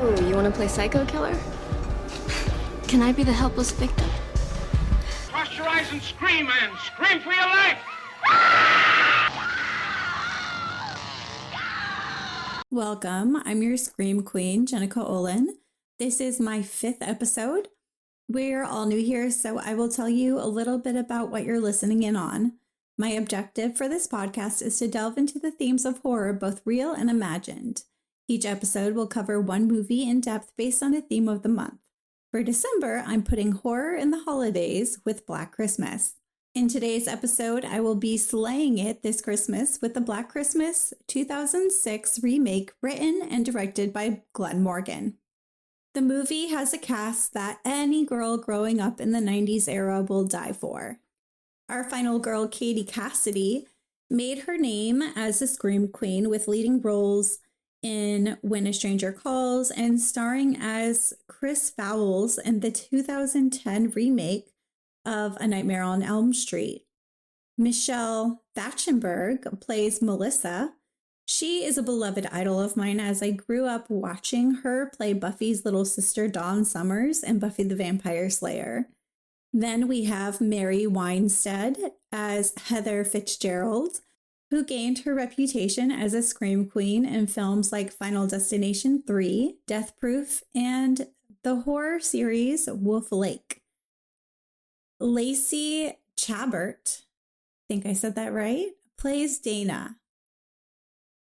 Oh, you want to play psycho killer? Can I be the helpless victim? Cross your eyes and scream, man. Scream for your life. Welcome. I'm your Scream Queen, Jenica Olin. This is my 5th episode. We're all new here, so I will tell you a little bit about what you're listening in on. My objective for this podcast is to delve into the themes of horror, both real and imagined. Each episode will cover one movie in depth based on a theme of the month. For December, I'm putting horror in the holidays with Black Christmas. In today's episode, I will be slaying it this Christmas with the Black Christmas 2006 remake written and directed by Glen Morgan. The movie has a cast that any girl growing up in the 90s era will die for. Our final girl, Katie Cassidy, made her name as a Scream Queen with leading roles in When a Stranger Calls and starring as Chris Fowles in the 2010 remake of A Nightmare on Elm Street. Michelle Thatchenberg plays Melissa. She is a beloved idol of mine as I grew up watching her play Buffy's little sister Dawn Summers in Buffy the Vampire Slayer. Then we have Mary Weinstead as Heather Fitzgerald, who gained her reputation as a Scream Queen in films like Final Destination 3, Death Proof, and the horror series Wolf Lake. Lacey Chabert, I think I said that right, plays Dana.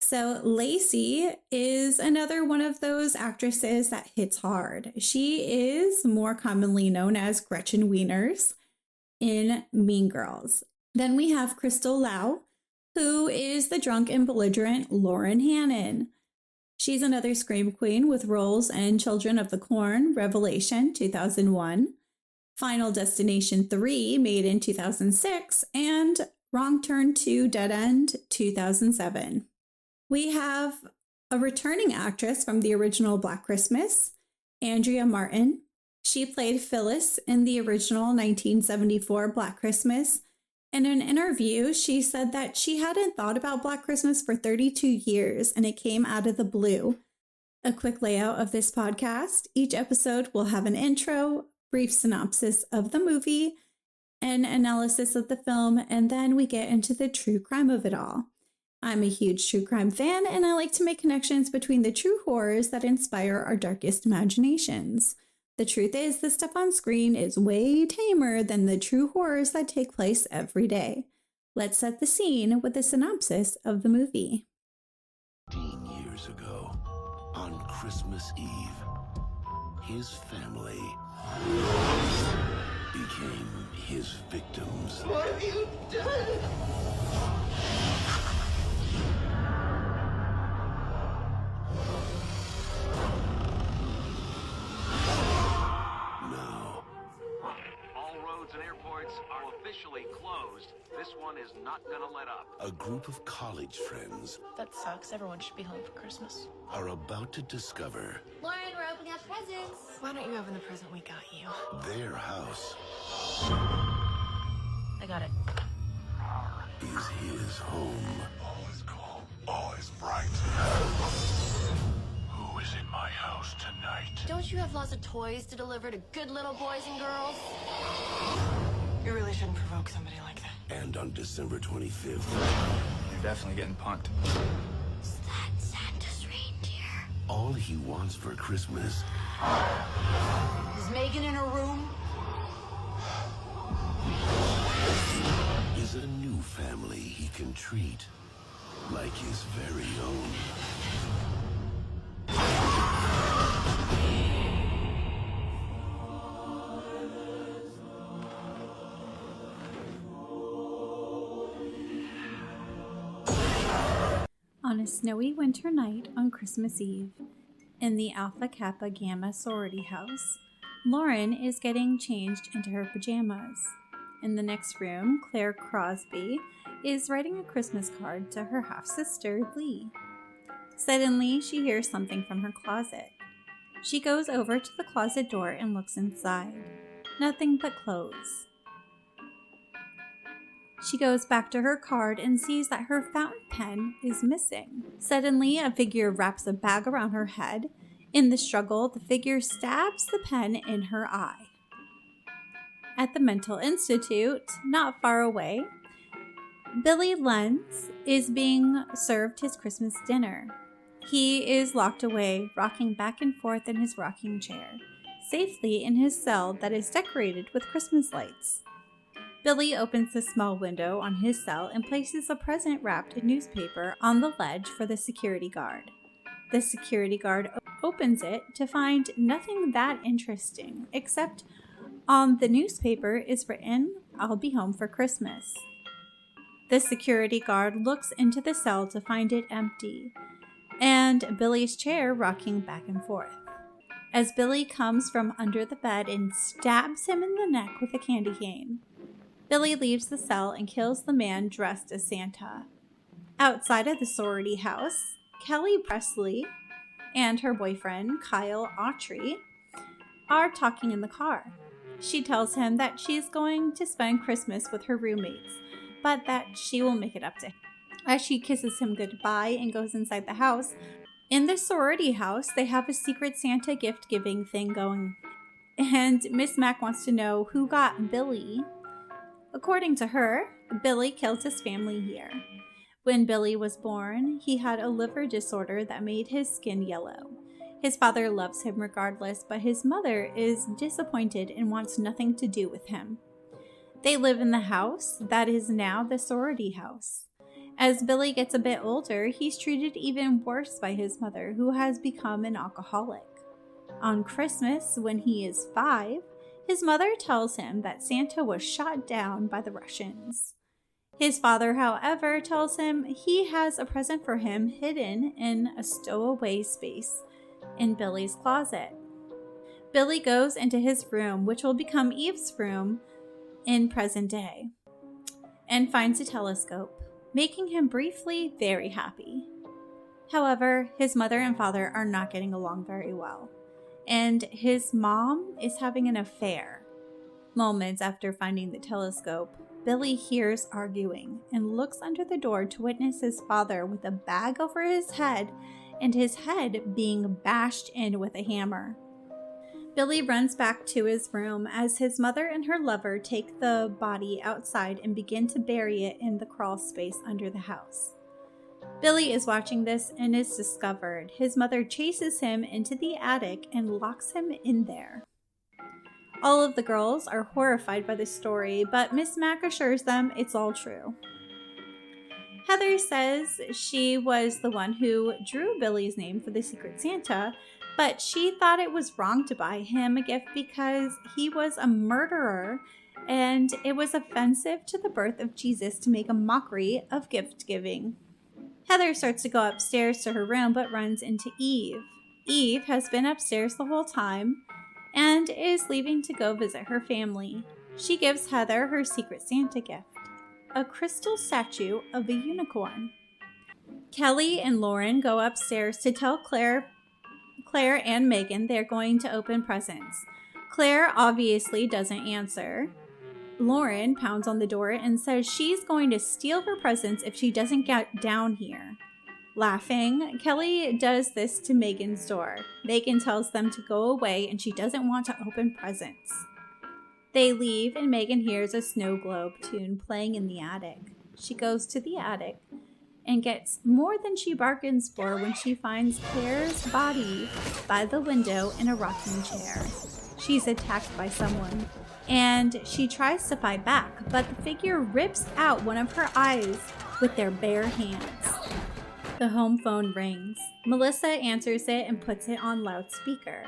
So Lacey is another one of those actresses that hits hard. She is more commonly known as Gretchen Wieners in Mean Girls. Then we have Crystal Lau, who is the drunk and belligerent Lauren Hannon. She's another Scream Queen with roles in Children of the Corn, Revelation, 2001, Final Destination 3, made in 2006, and Wrong Turn 2, Dead End, 2007. We have a returning actress from the original Black Christmas, Andrea Martin. She played Phyllis in the original 1974 Black Christmas. In an interview, she said that she hadn't thought about Black Christmas for 32 years and it came out of the blue. A quick layout of this podcast. Each episode will have an intro, brief synopsis of the movie, an analysis of the film, and then we get into the true crime of it all. I'm a huge true crime fan, and I like to make connections between the true horrors that inspire our darkest imaginations. The truth is, the stuff on screen is way tamer than the true horrors that take place every day. Let's set the scene with a synopsis of the movie. 15 years ago, on Christmas Eve, his family became his victims. What have you done? Now, All roads and airports are officially closed. This one is not gonna let up. a group of college friends That sucks. Everyone should be home for Christmas. are about to discover Lauren, we're opening up presents. Why don't you open the present we got you? their house I got it. is his home. All is calm, all is bright. Who is in my house tonight? Don't you have lots of toys to deliver to good little boys and girls? You really shouldn't provoke somebody like that. And on December 25th, You're definitely getting punked. Is that Santa's reindeer? all he wants for Christmas Is Megan in her room? is a new family he can treat like his very own. On a snowy winter night on Christmas Eve, in the Alpha Kappa Gamma sorority house, Lauren is getting changed into her pajamas. In the next room, Claire Crosby is writing a Christmas card to her half-sister, Lee. Suddenly, she hears something from her closet. She goes over to the closet door and looks inside. Nothing but clothes. She goes back to her card and sees that her fountain pen is missing. Suddenly, a figure wraps a bag around her head In the struggle, the figure stabs the pen in her eye. At the Mental Institute, not far away, Billy Lenz is being served his Christmas dinner. He is locked away, rocking back and forth in his rocking chair, safely in his cell that is decorated with Christmas lights. Billy opens the small window on his cell and places a present wrapped in newspaper on the ledge for the security guard. The security guard opens it to find nothing that interesting, except on the newspaper is written, "I'll be home for Christmas." The security guard looks into the cell to find it empty, and Billy's chair rocking back and forth, as Billy comes from under the bed and stabs him in the neck with a candy cane. Billy leaves the cell and kills the man dressed as Santa. Outside of the sorority house, Kelly Presley and her boyfriend, Kyle Autry, are talking in the car. She tells him that she's going to spend Christmas with her roommates, but that she will make it up to him. As she kisses him goodbye and goes inside the house, in the sorority house, they have a secret Santa gift-giving thing going, and Miss Mac wants to know who got Billy. According to her, Billy killed his family here. When Billy was born, he had a liver disorder that made his skin yellow. His father loves him regardless, but his mother is disappointed and wants nothing to do with him. They live in the house that is now the sorority house. As Billy gets a bit older, he's treated even worse by his mother, who has become an alcoholic. On Christmas, when he is 5, his mother tells him that Santa was shot down by the Russians. His father, however, tells him he has a present for him hidden in a stowaway space in Billy's closet. Billy goes into his room, which will become Eve's room in present day, and finds a telescope, making him briefly very happy. However, his mother and father are not getting along very well, and his mom is having an affair. Moments after finding the telescope, Billy hears arguing and looks under the door to witness his father with a bag over his head and his head being bashed in with a hammer. Billy runs back to his room as his mother and her lover take the body outside and begin to bury it in the crawl space under the house. Billy is watching this and is discovered. His mother chases him into the attic and locks him in there. All of the girls are horrified by this story, but Miss Mac assures them it's all true. Heather says she was the one who drew Billy's name for the Secret Santa, but she thought it was wrong to buy him a gift because he was a murderer and it was offensive to the birth of Jesus to make a mockery of gift giving. Heather starts to go upstairs to her room but runs into Eve. Eve has been upstairs the whole time and is leaving to go visit her family. She gives Heather her Secret Santa gift, a crystal statue of a unicorn. Kelly and Lauren go upstairs to tell Claire and Megan they're going to open presents. Claire obviously doesn't answer. Lauren pounds on the door and says she's going to steal her presents if she doesn't get down here. Laughing, Kelly does this to Megan's door. Megan tells them to go away and she doesn't want to open presents. They leave and Megan hears a snow globe tune playing in the attic. She goes to the attic and gets more than she bargains for when she finds Claire's body by the window in a rocking chair. She's attacked by someone, and she tries to fight back, but the figure rips out one of her eyes with their bare hands. The home phone rings. Melissa answers it and puts it on loudspeaker.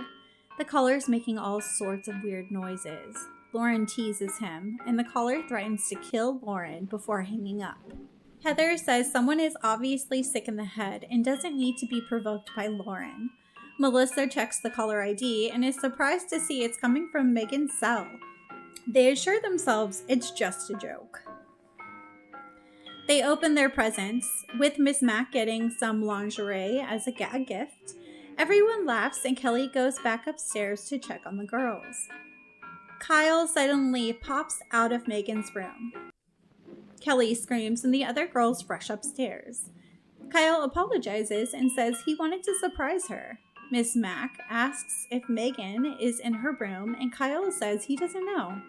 The caller's making all sorts of weird noises. Lauren teases him, and the caller threatens to kill Lauren before hanging up. Heather says someone is obviously sick in the head and doesn't need to be provoked by Lauren. Melissa checks the caller ID and is surprised to see it's coming from Megan's cell. They assure themselves it's just a joke. They open their presents, with Miss Mac getting some lingerie as a gag gift. Everyone laughs and Kelly goes back upstairs to check on the girls. Kyle suddenly pops out of Megan's room. Kelly screams and the other girls rush upstairs. Kyle apologizes and says he wanted to surprise her. Miss Mac asks if Megan is in her room, and Kyle says he doesn't know.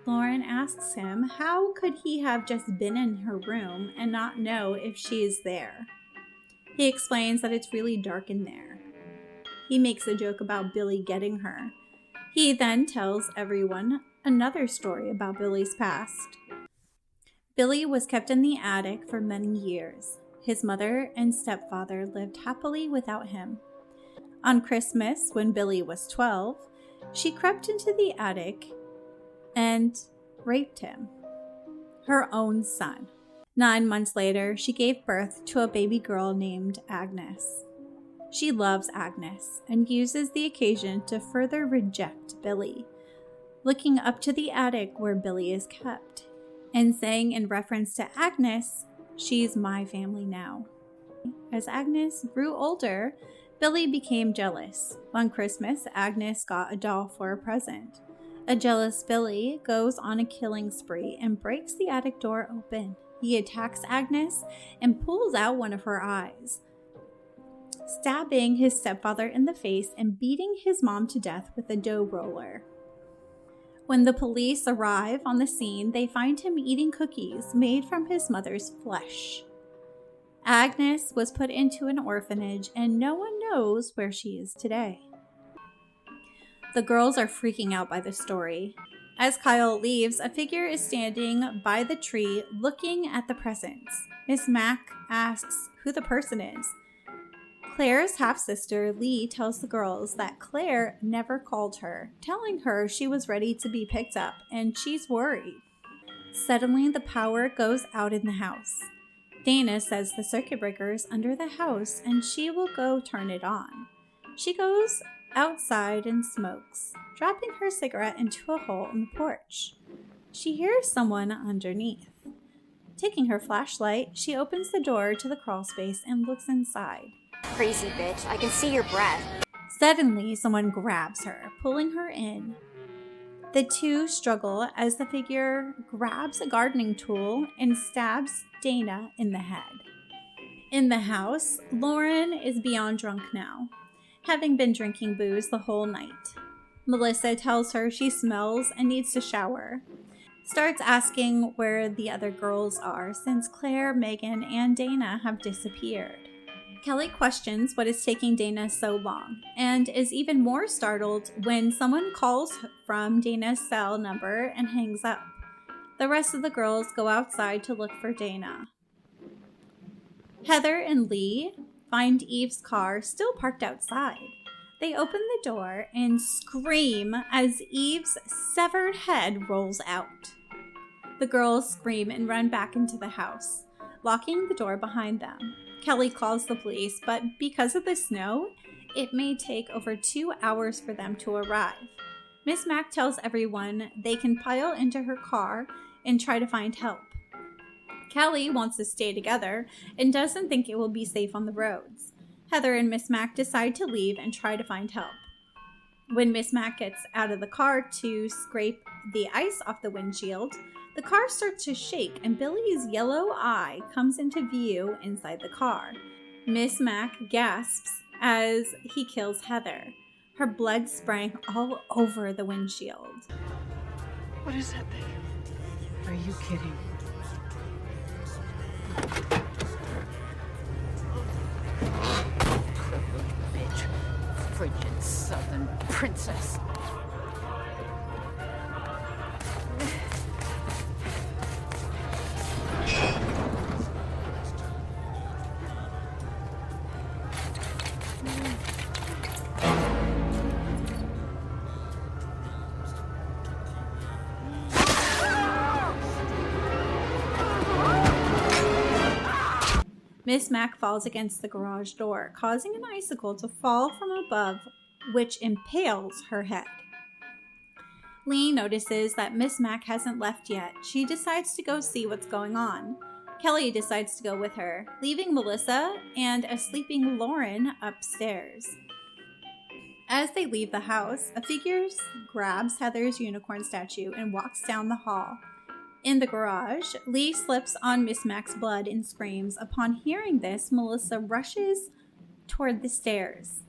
Lauren asks him how could he have just been in her room and not know if she is there. He explains that it's really dark in there. He makes a joke about Billy getting her. He then tells everyone another story about Billy's past. Billy was kept in the attic for many years. His mother and stepfather lived happily without him. On Christmas, when Billy was 12, she crept into the attic and raped him, her own son. 9 months later, she gave birth to a baby girl named Agnes. She loves Agnes and uses the occasion to further reject Billy, looking up to the attic where Billy is kept, and saying in reference to Agnes, "She's my family now." As Agnes grew older, Billy became jealous. One Christmas, Agnes got a doll for a present. A jealous Billy goes on a killing spree and breaks the attic door open. He attacks Agnes and pulls out one of her eyes, stabbing his stepfather in the face and beating his mom to death with a dough roller. When the police arrive on the scene, they find him eating cookies made from his mother's flesh. Agnes was put into an orphanage, and no one knows where she is today. The girls are freaking out by the story. As Kyle leaves, a figure is standing by the tree looking at the presents. Miss Mac asks who the person is. Claire's half-sister, Lee, tells the girls that Claire never called her, telling her she was ready to be picked up, and she's worried. Suddenly, the power goes out in the house. Dana says the circuit breaker is under the house, and she will go turn it on. She goes outside and smokes, dropping her cigarette into a hole in the porch. She hears someone underneath. Taking her flashlight, she opens the door to the crawl space and looks inside. Crazy bitch, I can see your breath. Suddenly, someone grabs her, pulling her in. The two struggle as the figure grabs a gardening tool and stabs Dana in the head. In the house, Lauren is beyond drunk now, having been drinking booze the whole night. Melissa tells her she smells and needs to shower. Starts asking where the other girls are since Claire, Megan, and Dana have disappeared. Kelly questions what is taking Dana so long and is even more startled when someone calls from Dana's cell number and hangs up. The rest of the girls go outside to look for Dana. Heather and Lee find Eve's car still parked outside. They open the door and scream as Eve's severed head rolls out. The girls scream and run back into the house, locking the door behind them. Kelly calls the police, but because of the snow, it may take over 2 hours for them to arrive. Miss Mac tells everyone they can pile into her car and try to find help. Kelly wants to stay together and doesn't think it will be safe on the roads. Heather and Miss Mac decide to leave and try to find help. When Miss Mac gets out of the car to scrape the ice off the windshield, the car starts to shake and Billy's yellow eye comes into view inside the car. Miss Mac gasps as he kills Heather. Her blood spraying all over the windshield. What is that thing? Are you kidding? Bitch. Frigid southern princess. Miss Mac falls against the garage door, causing an icicle to fall from above, which impales her head. Lee notices that Miss Mac hasn't left yet. She decides to go see what's going on. Kelly decides to go with her, leaving Melissa and a sleeping Lauren upstairs. As they leave the house, a figure grabs Heather's unicorn statue and walks down the hall. In the garage, Lee slips on Miss Mac's blood and screams. Upon hearing this, Melissa rushes toward the stairs.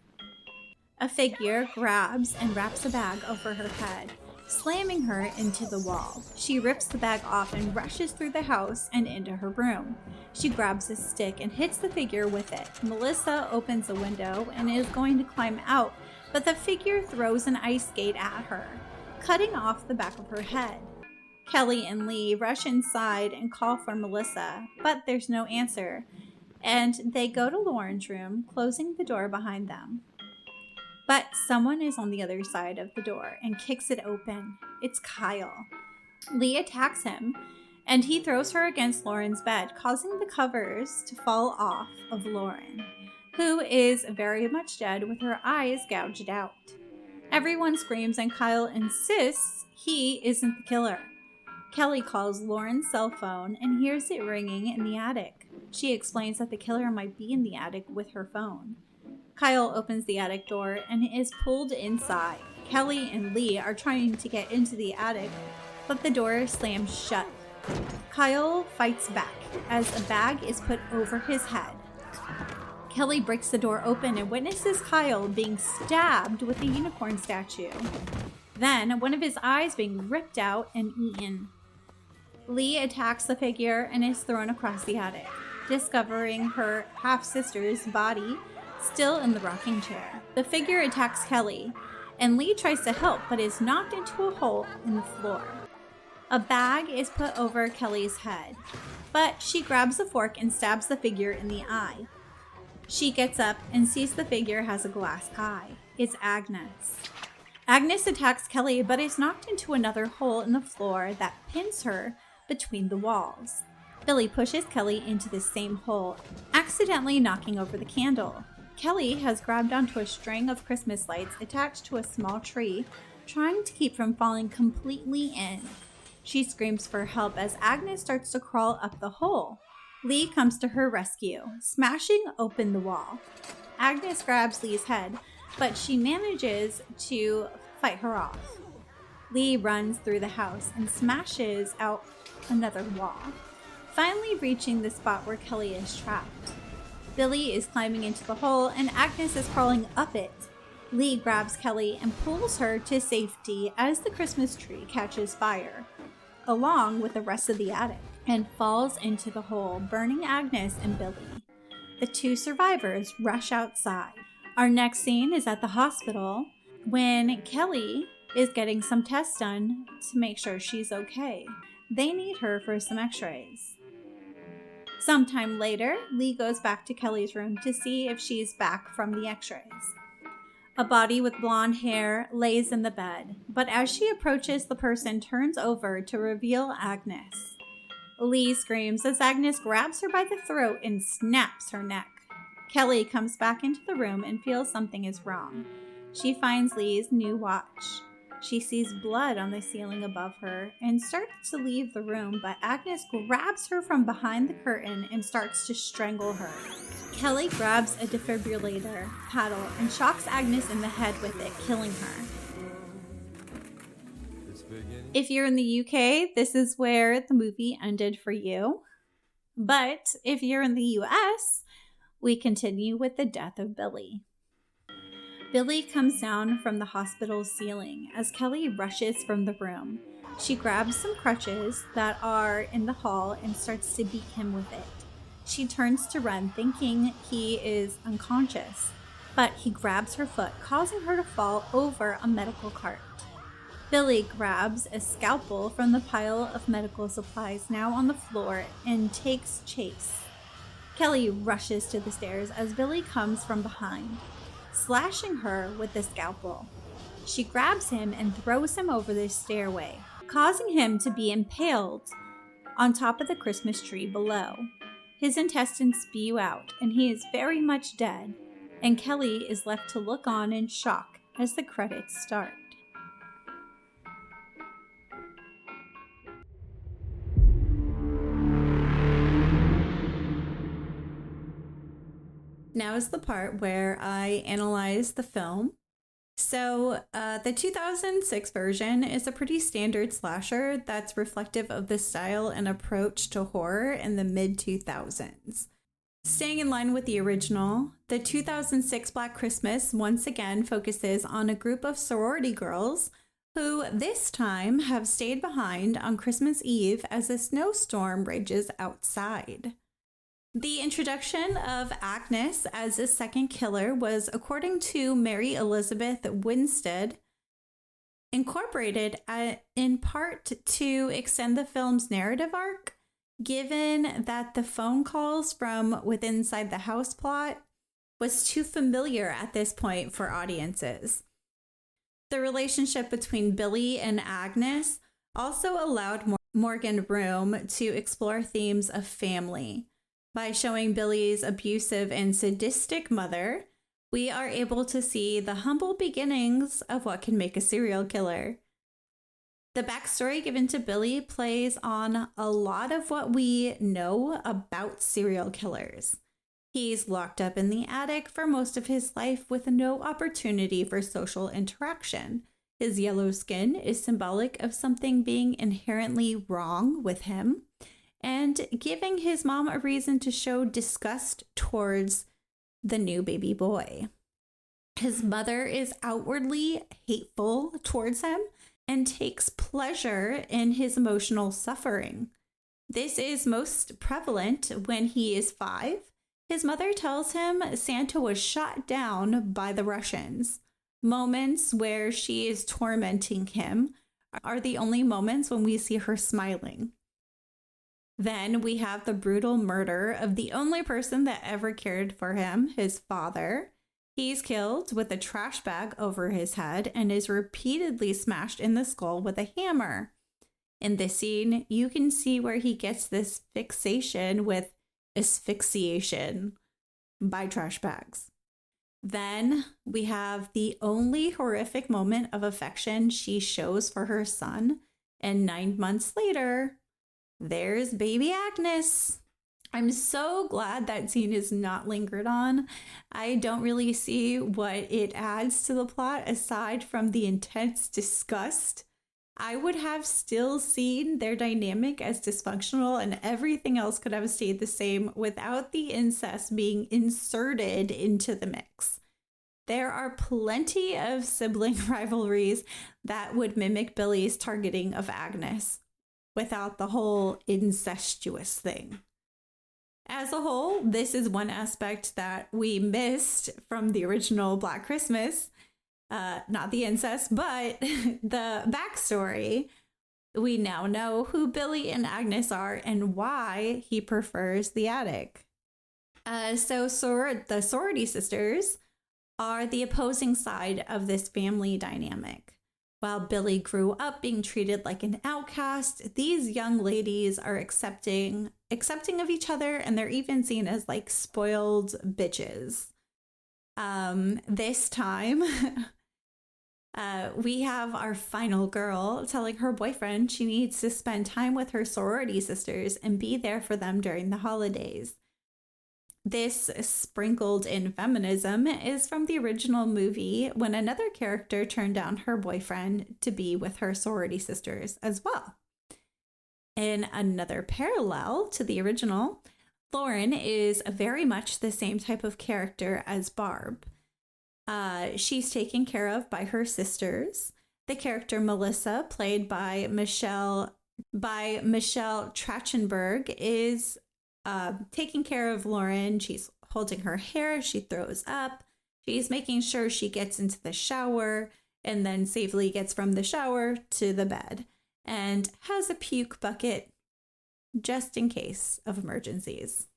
A figure grabs and wraps a bag over her head, slamming her into the wall. She rips the bag off and rushes through the house and into her room. She grabs a stick and hits the figure with it. Melissa opens a window and is going to climb out, but the figure throws an ice skate at her, cutting off the back of her head. Kelly and Lee rush inside and call for Melissa, but there's no answer, and they go to Lauren's room, closing the door behind them. But someone is on the other side of the door and kicks it open. It's Kyle. Lee attacks him, and he throws her against Lauren's bed, causing the covers to fall off of Lauren, who is very much dead with her eyes gouged out. Everyone screams, and Kyle insists he isn't the killer. Kelly calls Lauren's cell phone and hears it ringing in the attic. She explains that the killer might be in the attic with her phone. Kyle opens the attic door and is pulled inside. Kelly and Lee are trying to get into the attic, but the door slams shut. Kyle fights back as a bag is put over his head. Kelly breaks the door open and witnesses Kyle being stabbed with a unicorn statue. Then, one of his eyes being ripped out and eaten. Lee attacks the figure and is thrown across the attic, discovering her half-sister's body still in the rocking chair. The figure attacks Kelly, and Lee tries to help but is knocked into a hole in the floor. A bag is put over Kelly's head, but she grabs a fork and stabs the figure in the eye. She gets up and sees the figure has a glass eye. It's Agnes. Agnes attacks Kelly but is knocked into another hole in the floor that pins her between the walls. Billy pushes Kelly into the same hole, accidentally knocking over the candle. Kelly has grabbed onto a string of Christmas lights attached to a small tree, trying to keep from falling completely in. She screams for help as Agnes starts to crawl up the hole. Lee comes to her rescue, smashing open the wall. Agnes grabs Lee's head, but she manages to fight her off. Lee runs through the house and smashes out another wall, finally reaching the spot where Kelly is trapped. Billy is climbing into the hole and Agnes is crawling up it. Lee grabs Kelly and pulls her to safety as the Christmas tree catches fire, along with the rest of the attic, and falls into the hole, burning Agnes and Billy. The two survivors rush outside. Our next scene is at the hospital when Kelly is getting some tests done to make sure she's okay. They need her for some x-rays. Sometime later, Lee goes back to Kelly's room to see if she's back from the x-rays. A body with blonde hair lays in the bed, but as she approaches, the person turns over to reveal Agnes. Lee screams as Agnes grabs her by the throat and snaps her neck. Kelly comes back into the room and feels something is wrong. She finds Lee's new watch. She sees blood on the ceiling above her and starts to leave the room, but Agnes grabs her from behind the curtain and starts to strangle her. Kelly grabs a defibrillator paddle and shocks Agnes in the head with it, killing her. If you're in the UK, this is where the movie ended for you. But if you're in the US, we continue with the death of Billy. Billy comes down from the hospital's ceiling as Kelly rushes from the room. She grabs some crutches that are in the hall and starts to beat him with it. She turns to run, thinking he is unconscious, but he grabs her foot, causing her to fall over a medical cart. Billy grabs a scalpel from the pile of medical supplies now on the floor and takes chase. Kelly rushes to the stairs as Billy comes from behind, slashing her with the scalpel. She grabs him and throws him over the stairway, causing him to be impaled on top of the Christmas tree below. His intestines spew out, and he is very much dead, and Kelly is left to look on in shock as the credits start. Now is the part where I analyze the film. So the 2006 version is a pretty standard slasher that's reflective of the style and approach to horror in the mid-2000s. Staying in line with the original, the 2006 Black Christmas once again focuses on a group of sorority girls who this time have stayed behind on Christmas Eve as a snowstorm rages outside. The introduction of Agnes as a second killer was, according to Mary Elizabeth Winstead, incorporated in part to extend the film's narrative arc, given that the phone calls from within inside the house plot was too familiar at this point for audiences. The relationship between Billy and Agnes also allowed Morgan room to explore themes of family. By showing Billy's abusive and sadistic mother, we are able to see the humble beginnings of what can make a serial killer. The backstory given to Billy plays on a lot of what we know about serial killers. He's locked up in the attic for most of his life with no opportunity for social interaction. His yellow skin is symbolic of something being inherently wrong with him, and giving his mom a reason to show disgust towards the new baby boy. His mother is outwardly hateful towards him and takes pleasure in his emotional suffering. This is most prevalent when he is 5. His mother tells him Santa was shot down by the Russians. Moments where she is tormenting him are the only moments when we see her smiling. Then we have the brutal murder of the only person that ever cared for him, his father. He's killed with a trash bag over his head and is repeatedly smashed in the skull with a hammer. In this scene, you can see where he gets this fixation with asphyxiation by trash bags. Then we have the only horrific moment of affection she shows for her son, and 9 months later, there's baby Agnes. I'm so glad that scene is not lingered on. I don't really see what it adds to the plot aside from the intense disgust. I would have still seen their dynamic as dysfunctional, and everything else could have stayed the same without the incest being inserted into the mix. There are plenty of sibling rivalries that would mimic Billy's targeting of Agnes without the whole incestuous thing. As a whole, this is one aspect that we missed from the original Black Christmas. Not the incest, but the backstory. We now know who Billy and Agnes are and why he prefers the attic. The sorority sisters are the opposing side of this family dynamic. While Billy grew up being treated like an outcast, these young ladies are accepting of each other, and they're even seen as like spoiled bitches. This time, we have our final girl telling her boyfriend she needs to spend time with her sorority sisters and be there for them during the holidays. This sprinkled in feminism is from the original movie when another character turned down her boyfriend to be with her sorority sisters as well. In another parallel to the original, Lauren is very much the same type of character as Barb. She's taken care of by her sisters. The character Melissa, played by Michelle Trachtenberg, is taking care of Lauren. She's holding her hair. She throws up. She's making sure she gets into the shower and then safely gets from the shower to the bed and has a puke bucket just in case of emergencies.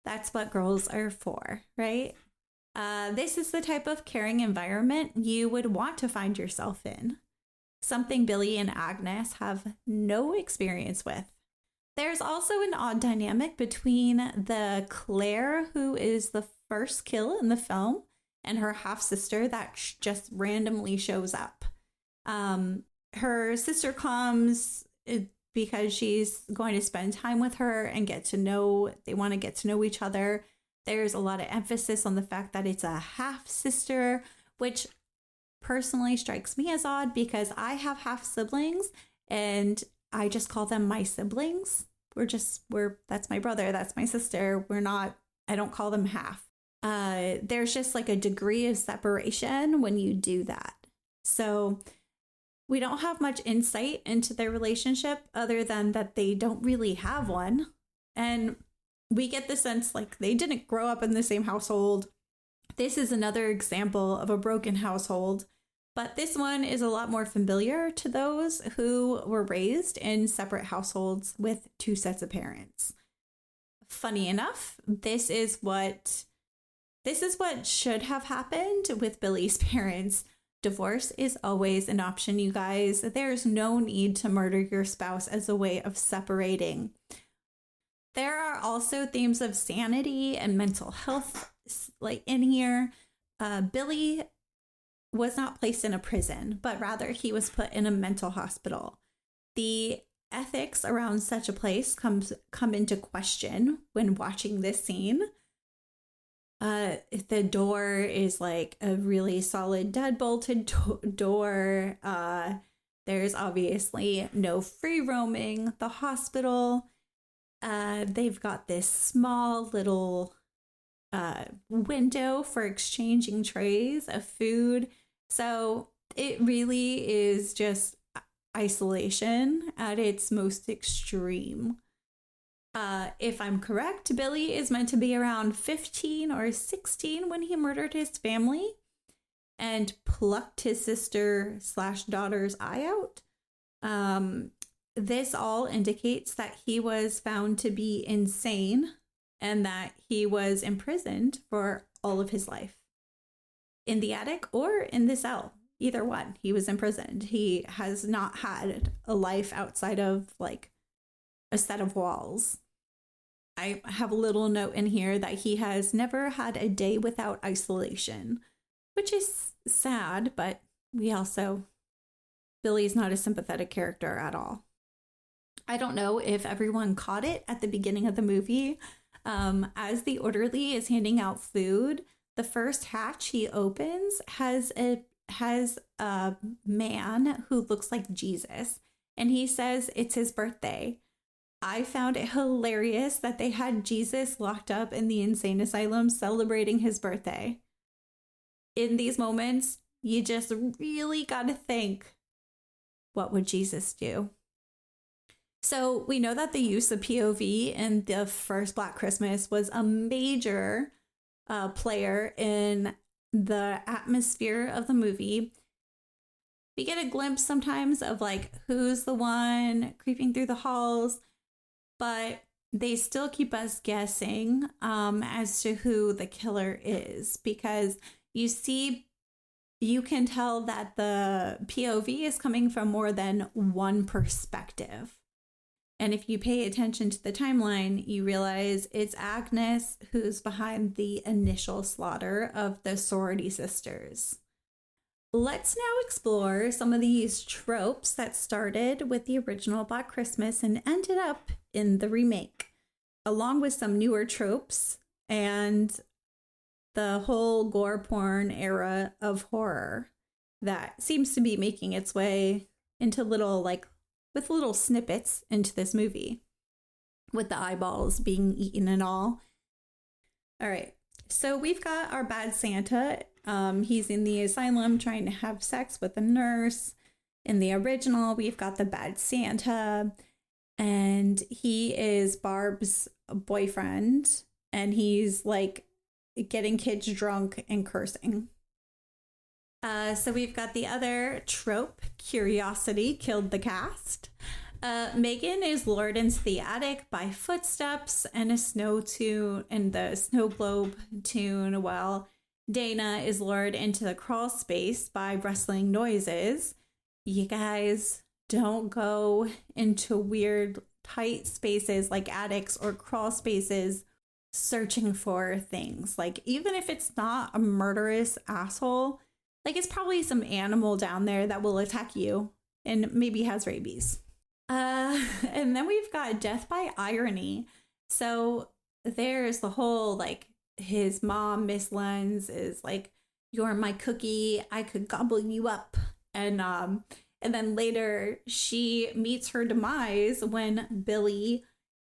That's what girls are for, right? This is the type of caring environment you would want to find yourself in. Something Billy and Agnes have no experience with. There's also an odd dynamic between the Claire, who is the first kill in the film, and her half-sister that just randomly shows up. Her sister comes because she's going to spend time with her and they want to get to know each other. There's a lot of emphasis on the fact that it's a half-sister, which personally strikes me as odd because I have half-siblings and I just call them my siblings. That's my brother, that's my sister. We're not I don't call them half. There's just like a degree of separation when you do that. So we don't have much insight into their relationship other than that they don't really have one. And we get the sense like they didn't grow up in the same household. This is another example of a broken household, but this one is a lot more familiar to those who were raised in separate households with two sets of parents. Funny enough, this is what should have happened with Billy's parents. Divorce is always an option, you guys. There's no need to murder your spouse as a way of separating. There are also themes of sanity and mental health like in here. Billy was not placed in a prison, but rather he was put in a mental hospital. The ethics around such a place come into question when watching this scene. The door is like a really solid dead-bolted door. There's obviously no free roaming. The hospital, they've got this small little window for exchanging trays of food. So it really is just isolation at its most extreme. If I'm correct, Billy is meant to be around 15 or 16 when he murdered his family and plucked his sister/daughter's eye out. This all indicates that he was found to be insane and that he was imprisoned for all of his life. In the attic or in the cell, either one, he was imprisoned. He has not had a life outside of like a set of walls. I have a little note in here that he has never had a day without isolation, which is sad, but Billy's not a sympathetic character at all. I don't know if everyone caught it at the beginning of the movie. As the orderly is handing out food, the first hatch he opens has a man who looks like Jesus, and he says it's his birthday. I found it hilarious that they had Jesus locked up in the insane asylum celebrating his birthday. In these moments, you just really gotta think, what would Jesus do? So we know that the use of POV in the first Black Christmas was a major player in the atmosphere of the movie. We get a glimpse sometimes of like who's the one creeping through the halls, but they still keep us guessing as to who the killer is, because you can tell that the POV is coming from more than one perspective. And if you pay attention to the timeline, you realize it's Agnes who's behind the initial slaughter of the sorority sisters. Let's now explore some of these tropes that started with the original Black Christmas and ended up in the remake, along with some newer tropes and the whole gore porn era of horror that seems to be making its way into little snippets into this movie, with the eyeballs being eaten and all. All right, so we've got our bad Santa. He's in the asylum trying to have sex with a nurse. In the original, we've got the bad Santa, and he is Barb's boyfriend, and he's like getting kids drunk and cursing. So we've got the other trope, curiosity killed the cast. Megan is lured into the attic by footsteps and a snow tune and the snow globe tune, while Dana is lured into the crawl space by rustling noises. You guys don't go into weird tight spaces like attics or crawl spaces searching for things. Like, even if it's not a murderous asshole, like, it's probably some animal down there that will attack you and maybe has rabies. And then we've got death by irony. So there's the whole, like, his mom, Miss Lenz, is like, you're my cookie, I could gobble you up. And then later she meets her demise when Billy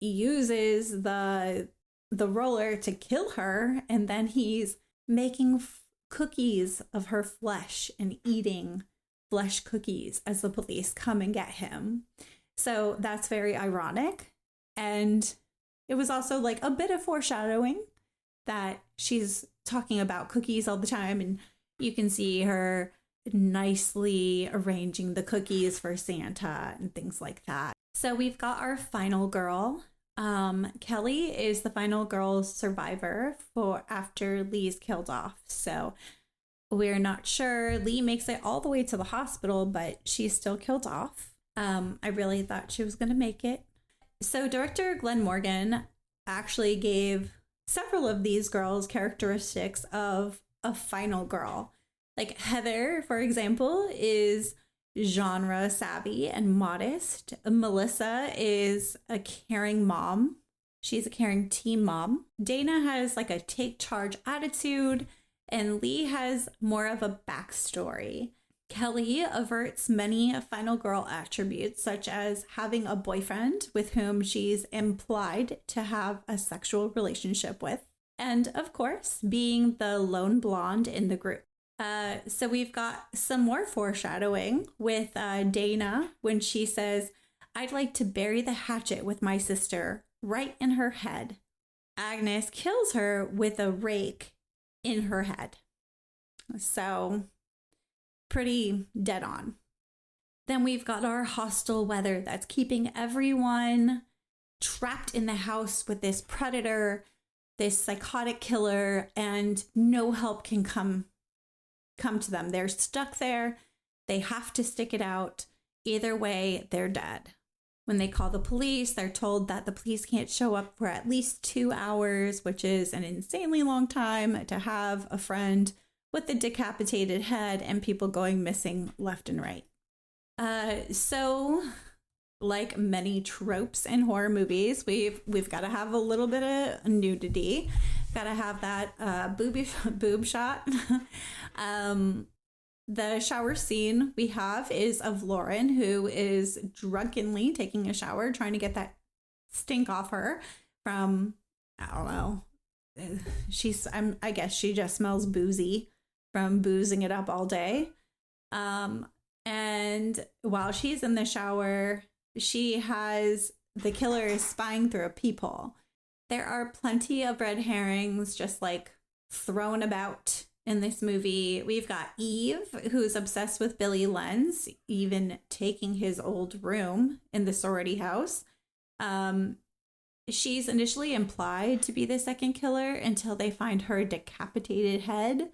uses the the roller to kill her, and then he's making cookies of her flesh and eating flesh cookies as the police come and get him. So that's very ironic. And it was also like a bit of foreshadowing that she's talking about cookies all the time, and you can see her nicely arranging the cookies for Santa and things like that. So we've got our final girl. Kelly is the final girl survivor for after Lee's killed off. So we're not sure. Lee makes it all the way to the hospital, but she's still killed off. I really thought she was going to make it. So director Glen Morgan actually gave several of these girls characteristics of a final girl. Like Heather, for example, is genre savvy and modest. Melissa is a caring mom. She's a caring teen mom. Dana has like a take charge attitude, and Lee has more of a backstory. Kelly averts many final girl attributes, such as having a boyfriend with whom she's implied to have a sexual relationship with, and of course, being the lone blonde in the group. So we've got some more foreshadowing with Dana when she says, "I'd like to bury the hatchet with my sister right in her head." Agnes kills her with a rake in her head. So pretty dead on. Then we've got our hostile weather that's keeping everyone trapped in the house with this predator, this psychotic killer, and no help can come to them. They're stuck there. They have to stick it out. Either way, they're dead. When they call the police, they're told that the police can't show up for at least 2 hours, which is an insanely long time to have a friend with a decapitated head and people going missing left and right. So like many tropes in horror movies, we've got to have a little bit of nudity. Got to have that boob shot. The shower scene we have is of Lauren, who is drunkenly taking a shower, trying to get that stink off her from, I don't know. I guess she just smells boozy from boozing it up all day. And while she's in the shower, she has the killer is spying through a peephole. There are plenty of red herrings just like thrown about in this movie. We've got Eve, who's obsessed with Billy Lenz, even taking his old room in the sorority house. She's initially implied to be the second killer until they find her decapitated head.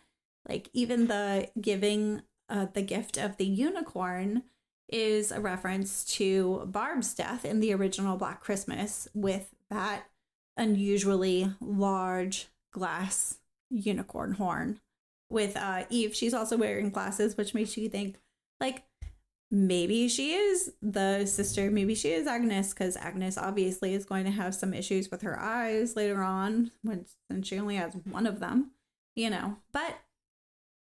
Like even the giving the gift of the unicorn is a reference to Barb's death in the original Black Christmas with that unusually large glass unicorn horn. With Eve, she's also wearing glasses, which makes you think, like, maybe she is the sister, maybe she is Agnes, because Agnes obviously is going to have some issues with her eyes later on, since she only has one of them, you know. But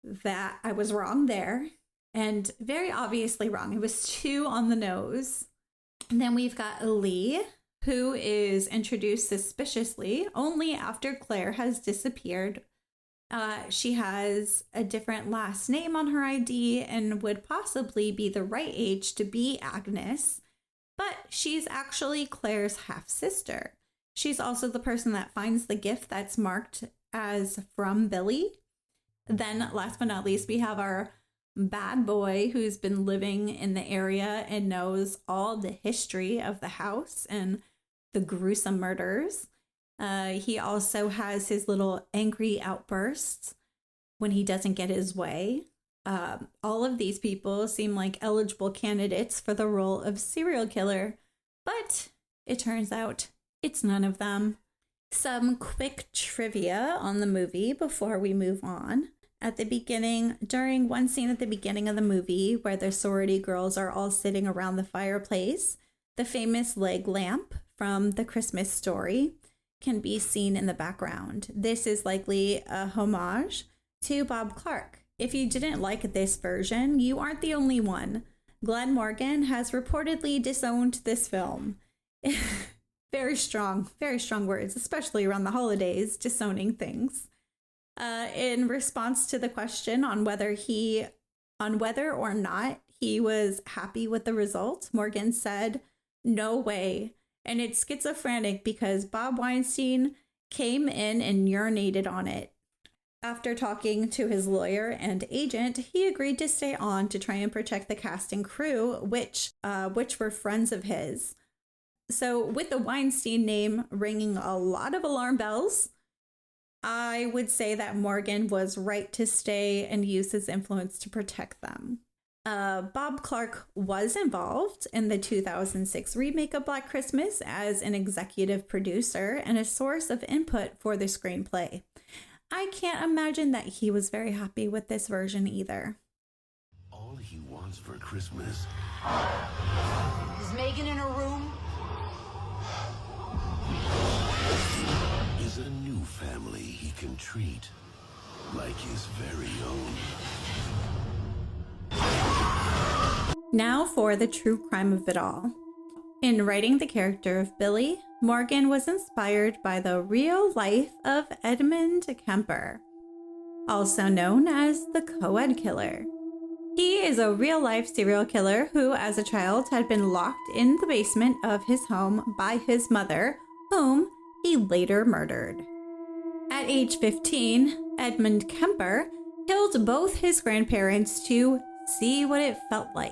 that, I was wrong there, and very obviously wrong. It was too on the nose. And then we've got Lee, who is introduced suspiciously only after Claire has disappeared. She has a different last name on her ID and would possibly be the right age to be Agnes, but she's actually Claire's half-sister. She's also the person that finds the gift that's marked as from Billy. Then last but not least, we have our bad boy who's been living in the area and knows all the history of the house and the gruesome murders. He also has his little angry outbursts when he doesn't get his way. All of these people seem like eligible candidates for the role of serial killer, but it turns out it's none of them. Some quick trivia on the movie before we move on. At the beginning, during one scene at the beginning of the movie where the sorority girls are all sitting around the fireplace, the famous leg lamp from The Christmas Story can be seen in the background. This is likely a homage to Bob Clark. If you didn't like this version, you aren't the only one. Glen Morgan has reportedly disowned this film. very strong words, especially around the holidays, disowning things. In response to the question on whether or not he was happy with the result, Morgan said, "No way. And it's schizophrenic because Bob Weinstein came in and urinated on it." After talking to his lawyer and agent, he agreed to stay on to try and protect the cast and crew, which were friends of his. So with the Weinstein name ringing a lot of alarm bells, I would say that Morgan was right to stay and use his influence to protect them. Bob Clark was involved in the 2006 remake of Black Christmas as an executive producer and a source of input for the screenplay. I can't imagine that he was very happy with this version either. All he wants for Christmas Is Megan in her room? is a new family he can treat like his very own. Now for the true crime of it all. In writing the character of Billy, Morgan was inspired by the real life of Edmund Kemper, also known as the co-ed killer. He is a real-life serial killer who, as a child, had been locked in the basement of his home by his mother, whom he later murdered. At age 15, Edmund Kemper killed both his grandparents to see what it felt like.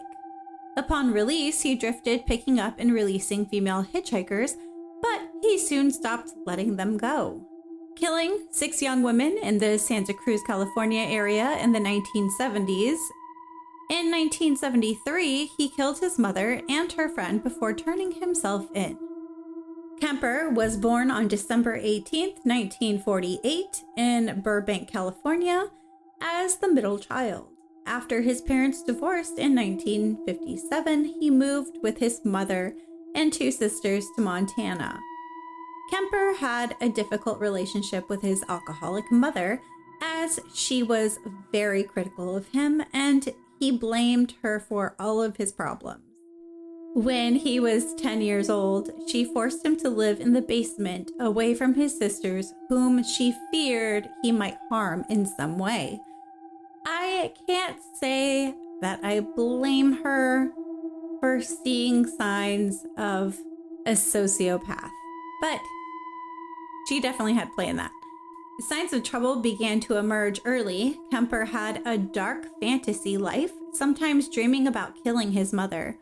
Upon release, he drifted picking up and releasing female hitchhikers, but he soon stopped letting them go, killing 6 young women in the Santa Cruz, California area in the 1970s. In 1973, he killed his mother and her friend before turning himself in. Kemper was born on December 18, 1948, in Burbank, California, as the middle child. After his parents divorced in 1957, he moved with his mother and 2 sisters to Montana. Kemper had a difficult relationship with his alcoholic mother, as she was very critical of him and he blamed her for all of his problems. When he was 10 years old, she forced him to live in the basement away from his sisters, whom she feared he might harm in some way. I can't say that I blame her for seeing signs of a sociopath, but she definitely had play in that. Signs of trouble began to emerge early. Kemper had a dark fantasy life, sometimes dreaming about killing his mother.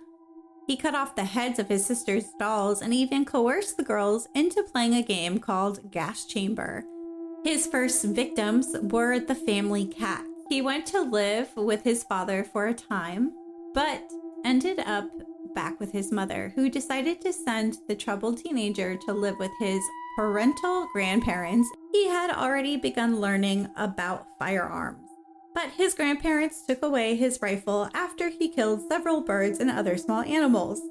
He cut off the heads of his sister's dolls and even coerced the girls into playing a game called Gas Chamber. His first victims were the family cat. He went to live with his father for a time, but ended up back with his mother, who decided to send the troubled teenager to live with his parental grandparents. He had already begun learning about firearms, but his grandparents took away his rifle after he killed several birds and other small animals.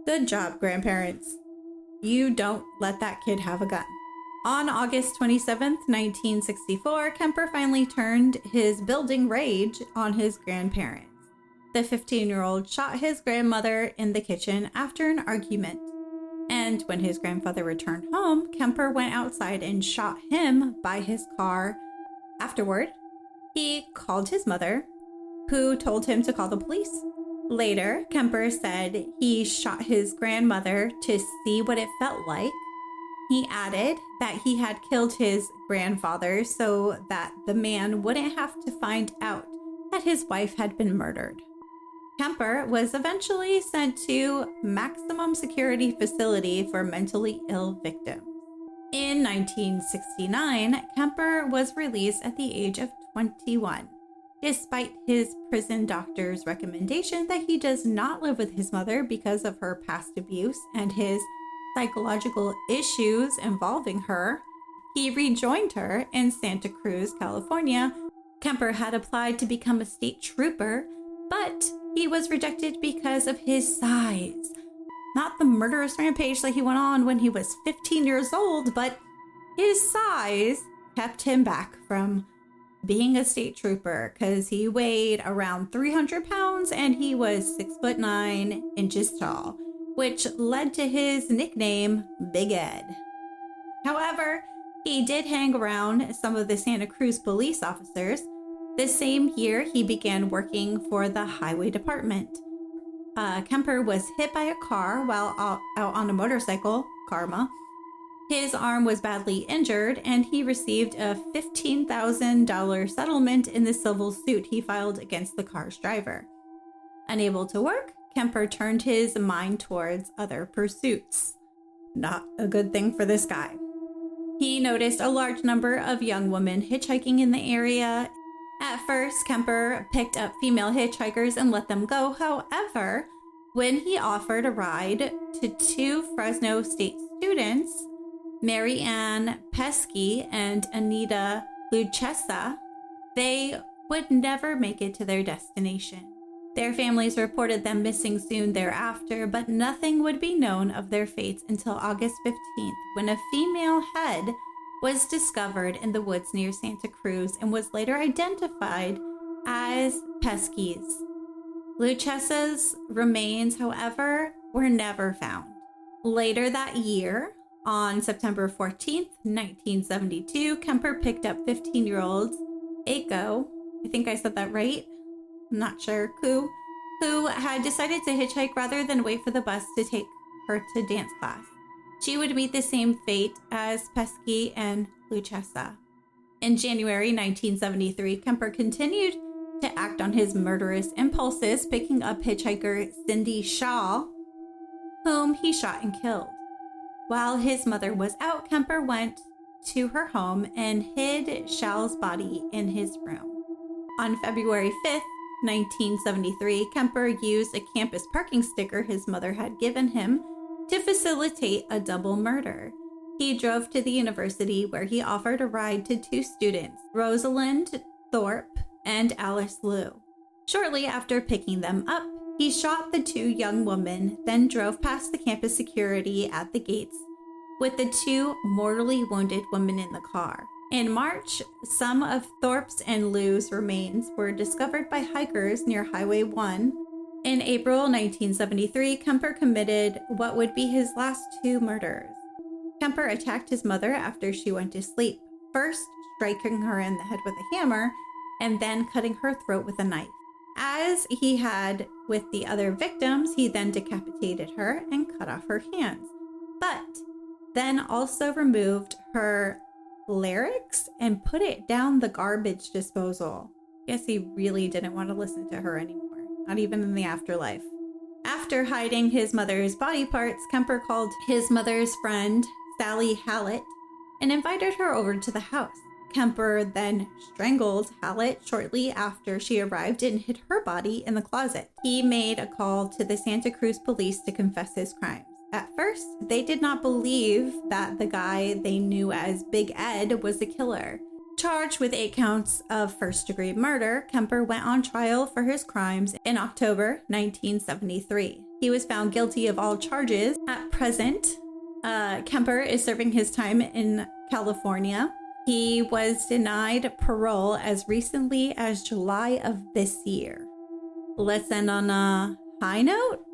Good job, grandparents. You don't let that kid have a gun. On August 27, 1964, Kemper finally turned his building rage on his grandparents. The 15-year-old shot his grandmother in the kitchen after an argument. And when his grandfather returned home, Kemper went outside and shot him by his car. Afterward, he called his mother, who told him to call the police. Later, Kemper said he shot his grandmother to see what it felt like. He added that he had killed his grandfather so that the man wouldn't have to find out that his wife had been murdered. Kemper was eventually sent to maximum security facility for mentally ill victims. In 1969, Kemper was released at the age of 21, despite his prison doctor's recommendation that he does not live with his mother because of her past abuse and his psychological issues involving her. He rejoined her in Santa Cruz, California. Kemper had applied to become a state trooper, but he was rejected because of his size. Not the murderous rampage that he went on when he was 15 years old, but his size kept him back from being a state trooper because he weighed around 300 pounds and he was 6'9" tall. which led to his nickname, Big Ed. However, he did hang around some of the Santa Cruz police officers. The same year, he began working for the highway department. Kemper was hit by a car while out on a motorcycle, karma. His arm was badly injured, and he received a $15,000 settlement in the civil suit he filed against the car's driver. Unable to work, Kemper turned his mind towards other pursuits. Not a good thing for this guy. He noticed a large number of young women hitchhiking in the area. At first, Kemper picked up female hitchhikers and let them go. However, when he offered a ride to two Fresno State students, Mary Ann Pesky and Anita Luchessa, they would never make it to their destination. Their families reported them missing soon thereafter, but nothing would be known of their fates until August 15th, when a female head was discovered in the woods near Santa Cruz and was later identified as Pesky's. Luchessa's remains, however, were never found. Later that year, on September 14th, 1972, Kemper picked up 15-year-old Aiko, I think I said that right, I'm not sure, who had decided to hitchhike rather than wait for the bus to take her to dance class. She would meet the same fate as Pesky and Luchessa. In January 1973, Kemper continued to act on his murderous impulses, picking up hitchhiker Cindy Shaw, whom he shot and killed. While his mother was out, Kemper went to her home and hid Shaw's body in his room. On February 5th, 1973, Kemper used a campus parking sticker his mother had given him to facilitate a double murder. He drove to the university where he offered a ride to two students, Rosalind Thorpe and Alice Liu. Shortly after picking them up, he shot the two young women, then drove past the campus security at the gates with the two mortally wounded women in the car. In March, some of Thorpe's and Liu's remains were discovered by hikers near Highway 1. In April 1973, Kemper committed what would be his last two murders. Kemper attacked his mother after she went to sleep, first striking her in the head with a hammer and then cutting her throat with a knife. As he had with the other victims, he then decapitated her and cut off her hands, but then also removed her larynx and put it down the garbage disposal. Guess he really didn't want to listen to her anymore, not even in the afterlife. After hiding his mother's body parts, Kemper called his mother's friend, Sally Hallett, and invited her over to the house. Kemper then strangled Hallett shortly after she arrived and hid her body in the closet. He made a call to the Santa Cruz police to confess his crimes. At first, they did not believe that the guy they knew as Big Ed was the killer. Charged with 8 counts of first-degree murder, Kemper went on trial for his crimes in October 1973. He was found guilty of all charges. At present, Kemper is serving his time in California. He was denied parole as recently as July of this year. Let's end on a high note.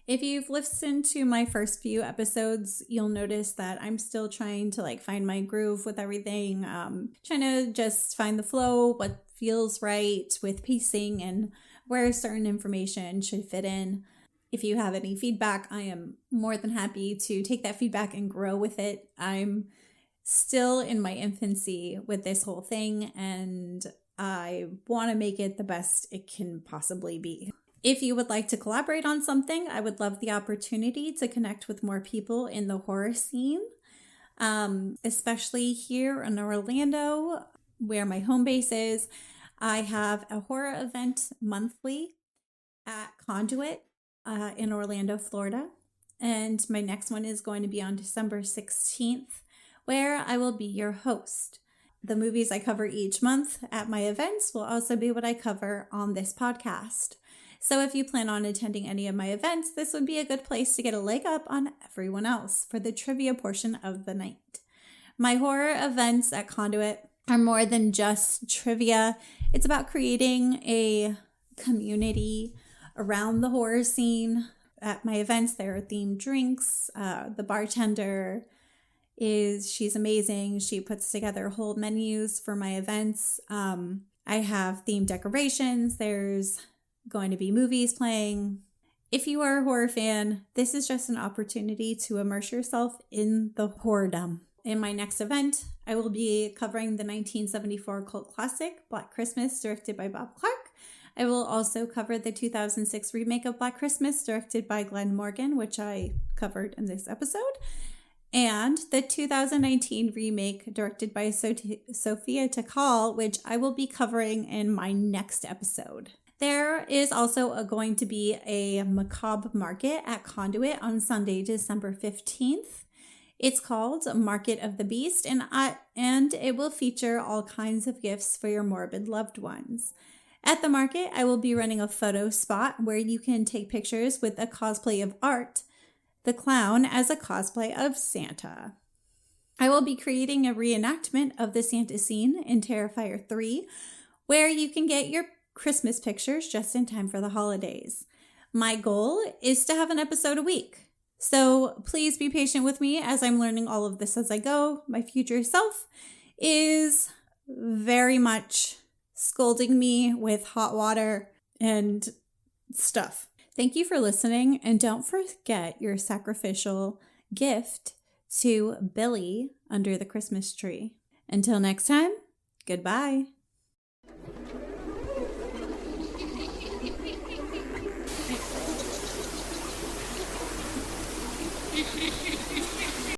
If you've listened to my first few episodes, you'll notice that I'm still trying to find my groove with everything. Trying to just find the flow, what feels right with pacing and where certain information should fit in. If you have any feedback, I am more than happy to take that feedback and grow with it. I'm still in my infancy with this whole thing, and I want to make it the best it can possibly be. If you would like to collaborate on something, I would love the opportunity to connect with more people in the horror scene, especially here in Orlando, where my home base is. I have a horror event monthly at Conduit in Orlando, Florida. And my next one is going to be on December 16th, where I will be your host. The movies I cover each month at my events will also be what I cover on this podcast. So if you plan on attending any of my events, this would be a good place to get a leg up on everyone else for the trivia portion of the night. My horror events at Conduit are more than just trivia. It's about creating a community around the horror scene. At my events, there are themed drinks. The bartender she's amazing. She puts together whole menus for my events. I have themed decorations. There's going to be movies playing. If you are a horror fan, this is just an opportunity to immerse yourself in the horrordom. In my next event, I will be covering the 1974 cult classic, Black Christmas, directed by Bob Clark. I will also cover the 2006 remake of Black Christmas, directed by Glen Morgan, which I covered in this episode, and the 2019 remake, directed by Sophia Takal, which I will be covering in my next episode. There is also going to be a macabre market at Conduit on Sunday, December 15th. It's called Market of the Beast, and it will feature all kinds of gifts for your morbid loved ones. At the market, I will be running a photo spot where you can take pictures with a cosplay of Art, the clown, as a cosplay of Santa. I will be creating a reenactment of the Santa scene in Terrifier 3, where you can get your Christmas pictures just in time for the holidays. My goal is to have an episode a week. So please be patient with me as I'm learning all of this as I go. My future self is very much scolding me with hot water and stuff. Thank you for listening, and don't forget your sacrificial gift to Billy under the Christmas tree. Until next time, goodbye.